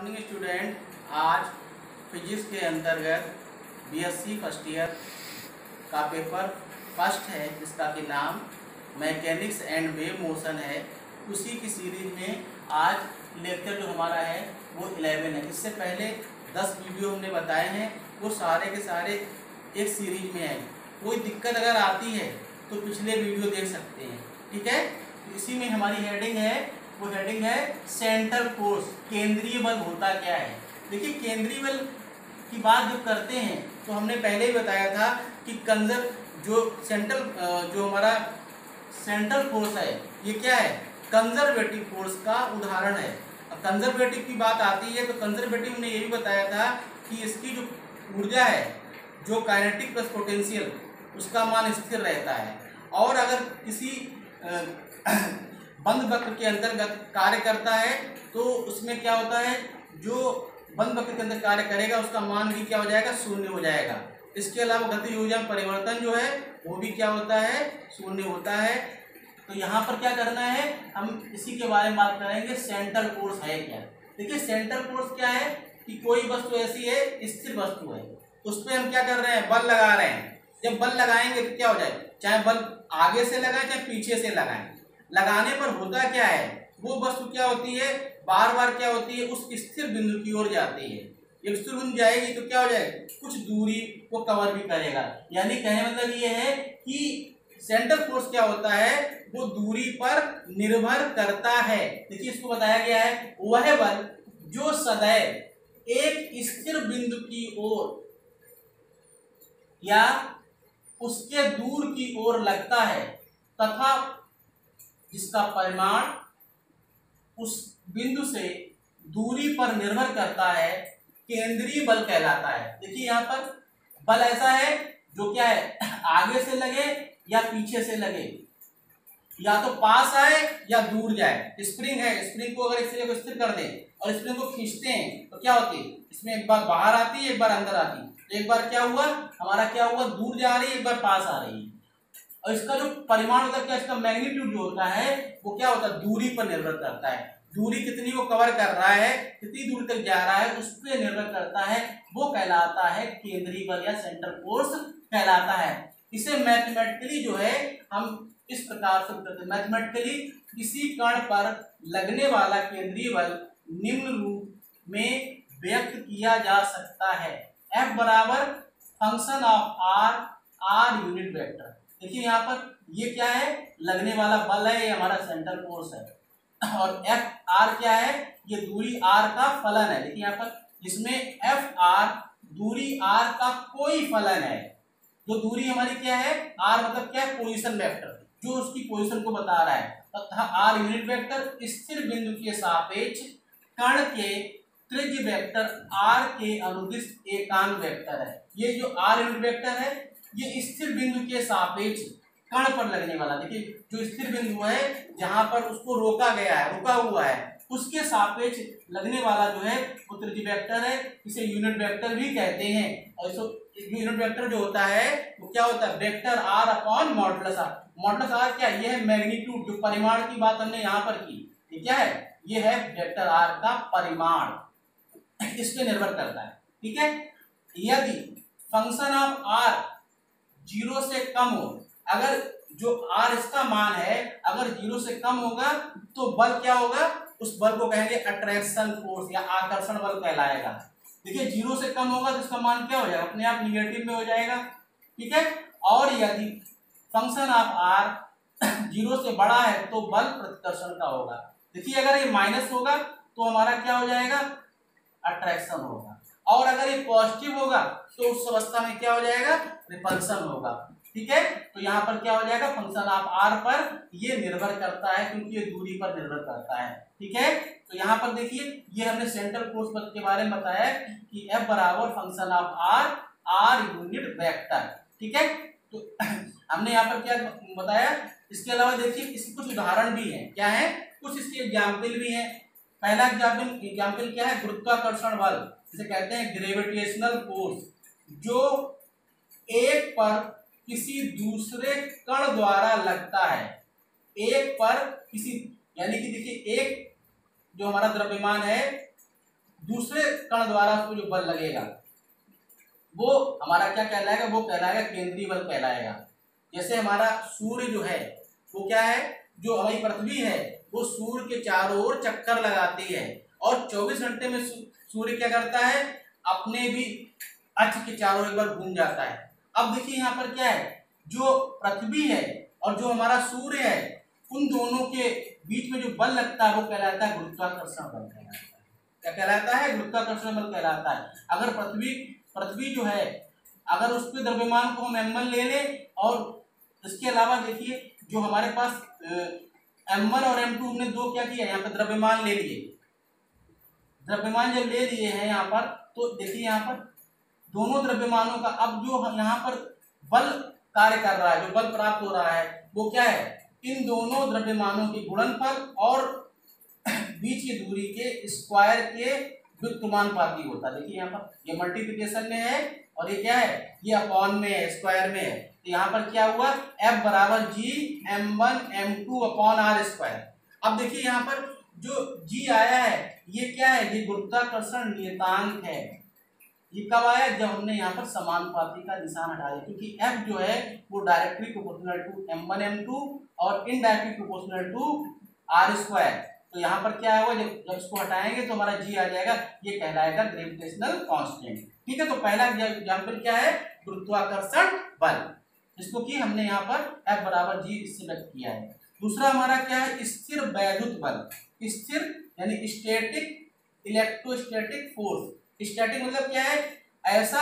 Morning student. आज physics के अंतर्गत बीएससी फर्स्ट ईयर का पेपर फर्स्ट है जिसका कि नाम मैकेनिक्स एंड वेव मोशन है। उसी की सीरीज में आज लेक्चर जो हमारा है वो 11 है। इससे पहले 10 वीडियो हमने बताए हैं, वो सारे के सारे एक सीरीज में है। कोई दिक्कत अगर आती है तो पिछले वीडियो देख सकते हैं, ठीक है। तो इसी में हमारी हेडिंग है, वो हेडिंग है सेंट्रल फोर्स, केंद्रीय बल होता क्या है। देखिए, केंद्रीय बल की बात जब करते हैं तो हमने पहले ही बताया था कि जो हमारा सेंट्रल फोर्स है ये क्या है, कंजर्वेटिव फोर्स का उदाहरण है। अब कंजर्वेटिव की बात आती है तो कंजर्वेटिव ने ये भी बताया था कि इसकी जो ऊर्जा है, जो काइनेटिक प्लस पोटेंशियल, उसका मान स्थिर रहता है। और अगर किसी बंद वक्र के अंतर्गत कार्य करता है तो उसमें क्या होता है, जो बंद वक्र के अंदर कार्य करेगा उसका मान भी क्या हो जाएगा, शून्य हो जाएगा। इसके अलावा गति ऊर्जा में परिवर्तन जो है वो भी क्या होता है, शून्य होता है। तो यहाँ पर क्या करना है, हम इसी के बारे में बात करेंगे, सेंट्रल फोर्स है क्या। देखिए, सेंट्रल फोर्स क्या है कि कोई वस्तु ऐसी है, स्थिर वस्तु है, उस पर हम क्या कर रहे हैं, बल लगा रहे हैं। जब बल लगाएंगे तो क्या हो जाए, चाहे बल आगे से लगाएं चाहे पीछे से लगाएं, लगाने पर होता क्या है, वो वस्तु क्या होती है, बार बार क्या होती है, उस स्थिर बिंदु की ओर जाती है। जब स्थिर बिंदु जाएगी तो क्या हो जाएगा, कुछ दूरी को कवर भी करेगा। यानी कहने मतलब ये है कि सेंट्रल फोर्स क्या होता है, वो दूरी पर निर्भर करता है। देखिए, इसको बताया गया है, वह बल जो सदैव एक स्थिर बिंदु की ओर या उसके दूर की ओर लगता है तथा जिसका परिमाण उस बिंदु से दूरी पर निर्भर करता है, केंद्रीय बल कहलाता है। देखिए, यहाँ पर बल ऐसा है जो क्या है, आगे से लगे या पीछे से लगे, या तो पास आए या दूर जाए। स्प्रिंग है, स्प्रिंग को अगर इस तरह को स्थिर कर दें और स्प्रिंग को खींचते हैं तो क्या होती है, इसमें एक बार बाहर आती है, एक बार अंदर आती है। एक बार क्या हुआ, हमारा क्या हुआ, दूर जा रही है, एक बार पास आ रही है। और इसका जो परिमाण होता है, क्या इसका मैग्नीट्यूड जो होता है वो क्या होता है, दूरी पर निर्भर करता है। दूरी कितनी वो कवर कर रहा है, कितनी दूर तक जा रहा है, उस पर निर्भर करता है। वो कहलाता है केंद्रीय बल या सेंट्रल फोर्स कहलाता है। इसे मैथमेटिकली जो है हम इस प्रकार से करते हैं, मैथमेटिकली किसी कण पर लगने वाला केंद्रीय बल निम्न रूप में व्यक्त किया जा सकता है। F बराबर function of R unit vector. देखिए, यहाँ पर ये क्या है, लगने वाला बल है, ये हमारा सेंट्रल फोर्स है। और एफ आर क्या है, ये दूरी आर का फलन है। देखिए यहाँ पर, जिसमें एफ आर दूरी आर का कोई फलन है। जो दूरी हमारी क्या है, आर मतलब क्या है, पोजीशन वेक्टर, जो उसकी पोजीशन को बता रहा है, तथा आर यूनिट वेक्टर स्थिर बिंदु के सापेक्ष कण के त्रिज्य वेक्टर आर के अनुदिश एकांक वेक्टर है। ये जो आर यूनिट वेक्टर है ये स्थिर बिंदु के सापेक्ष कण पर लगने वाला, देखिए जो स्थिर बिंदु है जहां पर उसको रोका गया है, रुका हुआ है, उसके सापेक्ष लगने वाला जो है वो त्रिज्य वेक्टर है। इसे यूनिट वेक्टर भी कहते हैं। और जो यूनिट वेक्टर जो होता है वो क्या होता है, vector R upon modulus R. Modulus R क्या, ये है मैग्नीट्यूड, जो परिमाण की बात हमने यहाँ पर की, ये क्या है, ये है वेक्टर आर का परिमाण, इस पे निर्भर करता है, ठीक है। यदि फंक्शन ऑफ आर 0 से कम हो, अगर जो आर इसका मान है अगर 0 से कम होगा तो बल क्या होगा, उस बल को कहेंगे अट्रैक्शन फोर्स या आकर्षण बल कहलाएगा। देखिए, 0 से कम होगा तो इसका मान क्या हो जाएगा, अपने आप निगेटिव में हो जाएगा, ठीक है। और यदि फंक्शन ऑफ आर 0 से बड़ा है तो बल प्रतिकर्षण का होगा। देखिए, अगर ये माइनस होगा तो हमारा क्या हो जाएगा, अट्रैक्शन होगा। और अगर ये पॉजिटिव होगा तो उस अवस्था में क्या हो जाएगा, रिपल्सन होगा, ठीक है। तो यहाँ पर क्या हो जाएगा, फंक्शन ऑफ आर पर ये निर्भर करता है, क्योंकि ये दूरी पर निर्भर करता है, ठीक है। तो यहाँ पर देखिए, ये हमने सेंट्रल फोर्स के बारे में बताया कि F बराबर function of R unit vector, ठीक है। तो हमने यहाँ पर क्या बताया, इसके अलावा देखिए इसके कुछ उदाहरण भी हैं, क्या है, कुछ इसके एग्जाम्पल भी हैं। पहला एग्जाम्पल क्या है, गुरुत्वाकर्षण बल, जिसे कहते हैं ग्रेविटेशनल फोर्स, जो एक पर किसी दूसरे कण द्वारा लगता है। एक पर किसी, यानी कि देखिए, एक जो हमारा द्रव्यमान है दूसरे कण द्वारा उसको जो बल लगेगा वो हमारा क्या कहलाएगा, वो कहलाएगा केंद्रीय बल कहलाएगा। जैसे हमारा सूर्य जो है वो क्या है, जो हमारी पृथ्वी है वो सूर्य के चारों ओर चक्कर लगाती है और 24 घंटे में सूर्य क्या करता है, अपने भी अक्ष के चारों ओर एक बार घूम जाता है। अब देखिए यहाँ पर क्या है, जो पृथ्वी है और जो हमारा सूर्य है उन दोनों के बीच में जो बल लगता है वो कहलाता है गुरुत्वाकर्षण बल कहलाता है। क्या कहलाता है, गुरुत्वाकर्षण बल कहलाता है। अगर पृथ्वी जो है अगर उस पे द्रव्यमान को हम m1 ले लें और इसके अलावा देखिए जो हमारे पास m1 और m2 हमने दो क्या किया, यहाँ पर द्रव्यमान ले लिए। द्रव्यमान जब ले लिए हैं यहाँ पर तो देखिए यहाँ पर दोनों द्रव्यमानों का अब जो हम यहाँ पर बल कार्य कर रहा है, जो बल प्राप्त हो रहा है वो क्या है, इन दोनों द्रव्यमानों के गुणनफल और बीच की दूरी के स्क्वायर के व्युत्क्रमानुपाती होता है। देखिए यहाँ पर ये मल्टीप्लिकेशन में है और ये क्या है, ये अपॉन में है, स्क्वायर में है। तो यहाँ पर क्या हुआ, F बराबर G m1 m2 upon r square. अब देखिए यहाँ पर जो G आया है ये क्या है, ये गुरुत्वाकर्षण नियतांक है। ये कब आया, जब हमने यहाँ पर समानुपाती का निशान हटा दिया, क्योंकि F जो है वो directly proportional to m1 m2 और indirectly proportional to r square. तो यहाँ पर क्या होगा, जब इसको हटाएंगे तो हमारा G आ जाएगा, ये कहलाएगा ग्रेविटेशनल कांस्टेंट। ठीक है, तो पहला एग्जाम्पल क्या है, गुरुत्वाकर्षण बल, जिसको कि हमने यहाँ पर F बराबर G इससे व्यक्त किया है। दूसरा हमारा क्या है, स्थिर वैद्युत बल। स्थिर यानी स्टैटिक इलेक्ट्रोस्टैटिक फोर्स। स्टैटिक मतलब क्या है, ऐसा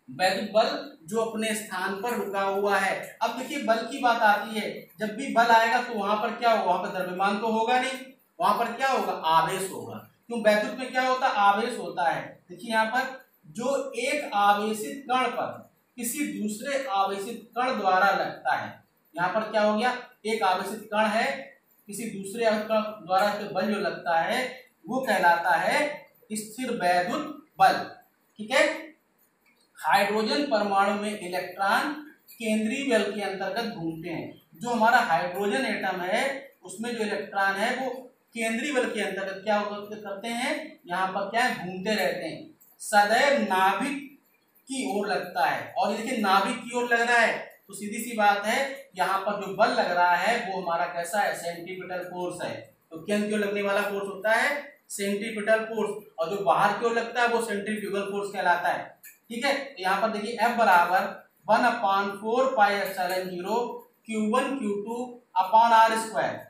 वैद्युत बल जो अपने स्थान पर रुका हुआ है। अब देखिए बल की बात आती है, जब भी बल आएगा तो वहां पर क्या होगा, वहां पर द्रव्यमान तो होगा नहीं, वहां पर क्या होगा, आवेश होगा। क्यों, वैद्युत में क्या होता है, आवेश होता है। देखिए यहाँ पर जो एक आवेशित कण पर किसी दूसरे आवेशित कण द्वारा लगता है, यहाँ पर क्या हो गया, एक आवेशित कण है, किसी दूसरे कण द्वारा जो बल जो लगता है वो कहलाता है स्थिर वैद्युत बल। ठीक है, हाइड्रोजन परमाणु में इलेक्ट्रॉन केंद्रीय बल के अंतर्गत घूमते हैं। जो हमारा हाइड्रोजन एटम है उसमें जो इलेक्ट्रॉन है वो केंद्रीय बल के अंतर्गत क्या करते हैं, यहाँ पर क्या है, घूमते रहते हैं, सदैव नाभिक की ओर लगता है। और ये देखिए नाभिक की ओर लग रहा है तो सीधी सी बात है, यहाँ पर जो बल लग रहा है वो हमारा कैसा है, सेंट्रीपिटल फोर्स है। तो केंद्र की ओर लगने वाला फोर्स होता है सेंट्रीपिटल फोर्स, और जो बाहर की ओर लगता है वो सेंट्रीफ्यूगल फोर्स कहलाता है। ठीक है, यहाँ पर देखिए F बराबर 1/4 pi epsilon 0 Q1 Q2 upon r square.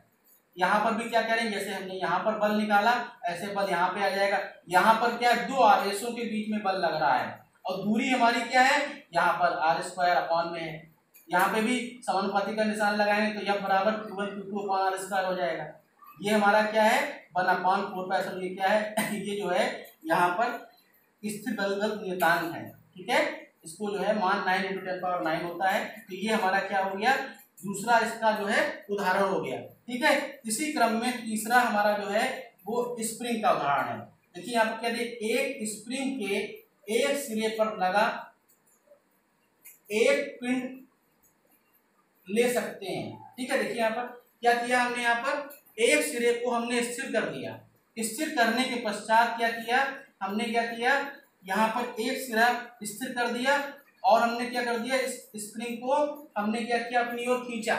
यहाँ पर भी क्या करेंगे, जैसे हमने यहाँ पर बल निकाला ऐसे बल यहाँ पे आ जाएगा। यहाँ पर क्या है, दो आवेशों के बीच में बल लग रहा है और दूरी हमारी क्या है, यहाँ पर r स्क्वायर अपॉन में है। यहाँ पे भी समानुपाती का निशान लगाएंगे तो F बराबर Q1 Q2 upon r square हो जाएगा। ये हमारा क्या है, 1/4 पाई एप्सिलॉन, ये क्या है ये जो है यहाँ पर स्थिर बल नियतांक है। ठीक है, इसको जो है मान 9 × 10⁹ होता है। तो ये हमारा क्या हो गया, दूसरा इसका जो है उदाहरण हो गया। ठीक है, इसी क्रम में तीसरा हमारा जो है वो स्प्रिंग का उदाहरण है। देखिए यहाँ पर क्या दिए, एक स्प्रिंग के एक सिरे पर लगा एक पिंड ले सकते हैं। ठीक है, देखिए यहाँ पर क्या किया हमने, यहाँ पर एक सिरे को हमने स्थिर कर दिया। स्थिर करने के पश्चात क्या किया हमने, क्या किया, यहाँ पर एक सिरा स्थिर कर दिया और हमने क्या कर दिया, इस स्प्रिंग को हमने क्या किया, अपनी ओर खींचा।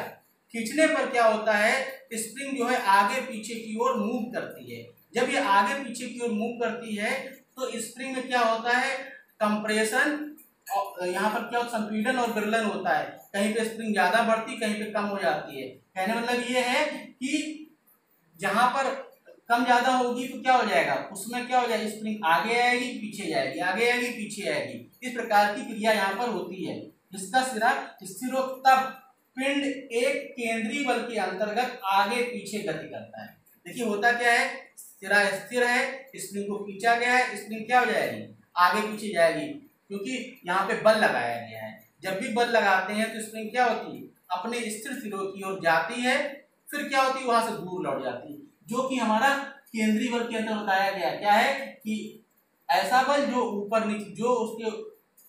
खींचने पर क्या होता है, स्प्रिंग जो है आगे पीछे की ओर मूव करती है। जब ये आगे पीछे की ओर मूव करती है तो स्प्रिंग में क्या होता है, कंप्रेशन, यहाँ पर क्या संपीड़न और विरलन होता है। कहीं पे स्प्रिंग ज्यादा बढ़ती, कहीं पे कम हो जाती है। कहने मतलब ये है कि जहां पर कम ज्यादा होगी तो क्या हो जाएगा, उसमें क्या हो जाएगा, स्प्रिंग आगे आएगी पीछे जाएगी, आगे आएगी पीछे आएगी। इस प्रकार की क्रिया यहाँ पर होती है। जिसका सिरा स्थिर हो तब पिंड एक केंद्रीय बल के अंतर्गत आगे पीछे गति करता है। देखिए होता क्या है, सिरा स्थिर है, स्प्रिंग को खींचा गया है, स्प्रिंग क्या हो जाएगी, आगे पीछे जाएगी, क्योंकि यहाँ पे बल लगाया गया है। जब भी बल लगाते हैं तो स्प्रिंग क्या होती है, अपने स्थिर सिरों की ओर जाती है, फिर क्या होती है, वहां से दूर लौट जाती है। जो कि हमारा केंद्रीय बल के अंदर बताया गया क्या है कि ऐसा बल जो ऊपर नीचे, जो उसके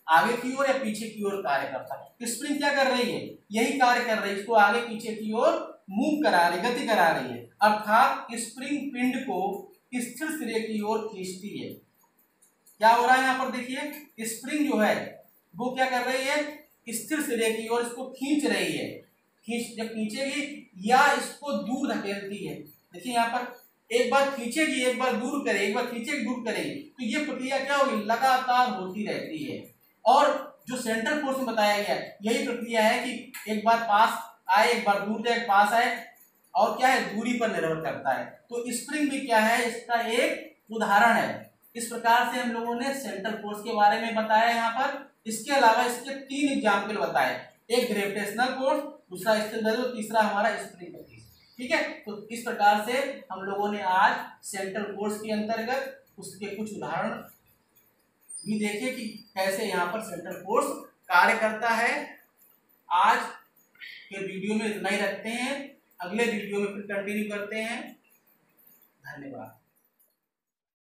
आगे की ओर या पीछे की ओर कार्य करता है। स्प्रिंग क्या कर रही है, यही कार्य कर रही है, इसको आगे पीछे की ओर मूव करा रही, गति करा रही है। अर्थात स्प्रिंग पिंड को स्थिर सिरे की ओर खींचती है। क्या हो रहा है यहाँ पर देखिए, स्प्रिंग जो है वो क्या कर रही है, स्थिर सिरे की ओर इसको खींच रही है। जब खींचेगी या इसको दूर धकेलती है। देखिए यहाँ पर एक बार खींचेगी, एक बार दूर करे, एक बार खींचेगी दूर करेगी, तो ये प्रक्रिया क्या होगी, लगातार होती रहती है। और जो सेंट्रल फोर्स में बताया गया है यही प्रक्रिया है कि एक बार पास आए, एक बार दूर जाए, पास आए, और क्या है, दूरी पर निर्भर करता है। तो स्प्रिंग भी क्या है, इसका एक उदाहरण है। इस प्रकार से हम लोगों ने सेंट्रल फोर्स के बारे में बताया यहाँ पर। इसके अलावा इसके 3 एग्जाम्पल बताए, एक ग्रेविटेशनल फोर्स, दूसरा स्थिर बल, तीसरा हमारा स्प्रिंग फोर्स। ठीक है, तो इस प्रकार से हम लोगों ने आज सेंट्रल फोर्स के अंतर्गत उसके कुछ उदाहरण भी देखे कि कैसे यहाँ पर सेंट्रल फोर्स कार्य करता है। आज के वीडियो में इतना ही रखते हैं, अगले वीडियो में फिर कंटिन्यू करते हैं। धन्यवाद।